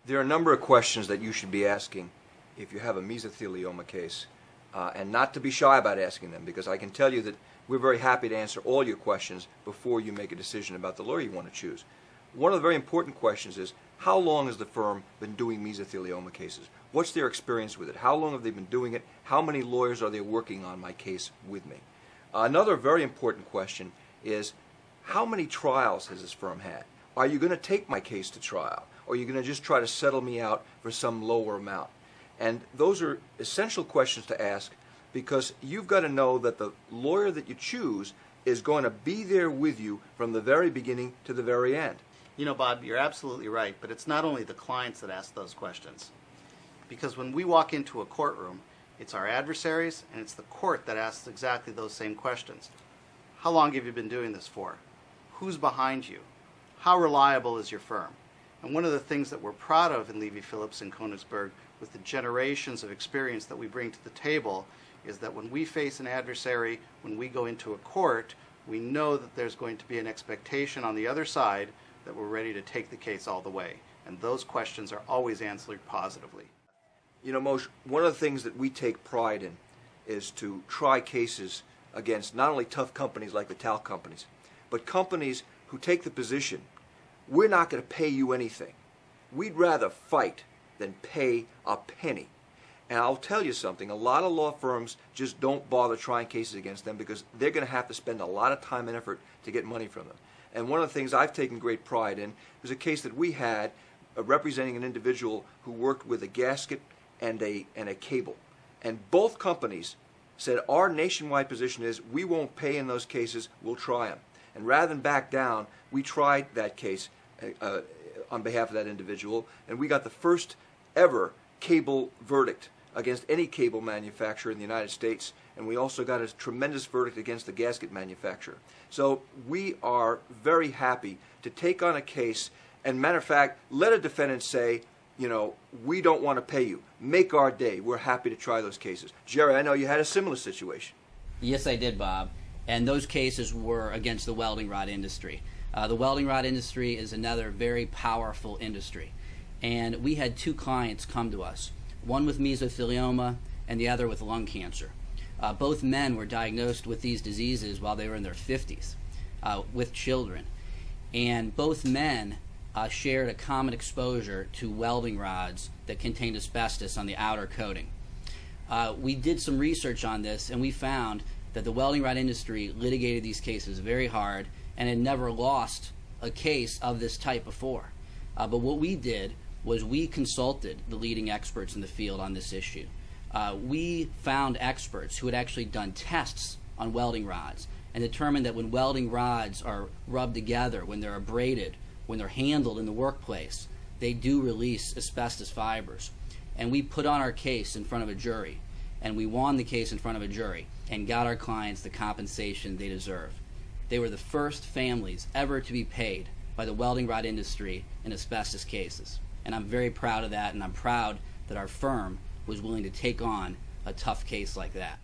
There are a number of questions that you should be asking if you have a mesothelioma case, and not to be shy about asking them, because I can tell you that we're very happy to answer all your questions before you make a decision about the lawyer you want to choose. One of the very important questions is, how long has the firm been doing mesothelioma cases? What's their experience with it? How long have they been doing it? How many lawyers are they working on my case with me? Another very important question is, how many trials has this firm had? Are you going to take my case to trial? Or are you going to just try to settle me out for some lower amount? And those are essential questions to ask, because you've got to know that the lawyer that you choose is going to be there with you from the very beginning to the very end. You know, Bob, you're absolutely right, but it's not only the clients that ask those questions. Because when we walk into a courtroom, it's our adversaries and it's the court that asks exactly those same questions. How long have you been doing this for? Who's behind you? How reliable is your firm? And one of the things that we're proud of in Levy Phillips and Konigsberg, with the generations of experience that we bring to the table, is that when we face an adversary, when we go into a court, we know that there's going to be an expectation on the other side that we're ready to take the case all the way. And those questions are always answered positively. You know, Moshe, one of the things that we take pride in is to try cases against not only tough companies like the talc companies, but companies who take the position, we're not going to pay you anything. We'd rather fight than pay a penny. And I'll tell you something, a lot of law firms just don't bother trying cases against them because they're going to have to spend a lot of time and effort to get money from them. And one of the things I've taken great pride in was a case that we had representing an individual who worked with a gasket and a cable. And both companies said, our nationwide position is we won't pay in those cases, we'll try them. And rather than back down, we tried that case on behalf of that individual, and we got the first ever cable verdict against any cable manufacturer in the United States, and we also got a tremendous verdict against the gasket manufacturer. So we are very happy to take on a case, and matter of fact, let a defendant say, you know, we don't want to pay you. Make our day. We're happy to try those cases. Jerry, I know you had a similar situation. Yes, I did, Bob. And those cases were against the welding rod industry. The welding rod industry is another very powerful industry. And we had two clients come to us, one with mesothelioma and the other with lung cancer. Both men were diagnosed with these diseases while they were in their 50s, with children. And both men shared a common exposure to welding rods that contained asbestos on the outer coating. We did some research on this, and we found that the welding rod industry litigated these cases very hard and had never lost a case of this type before. But what we did was we consulted the leading experts in the field on this issue. We found experts who had actually done tests on welding rods and determined that when welding rods are rubbed together, when they're abraded, when they're handled in the workplace, they do release asbestos fibers. And we put on our case in front of a jury, and we won the case in front of a jury and got our clients the compensation they deserve. They were the first families ever to be paid by the welding rod industry in asbestos cases. And I'm very proud of that, and I'm proud that our firm was willing to take on a tough case like that.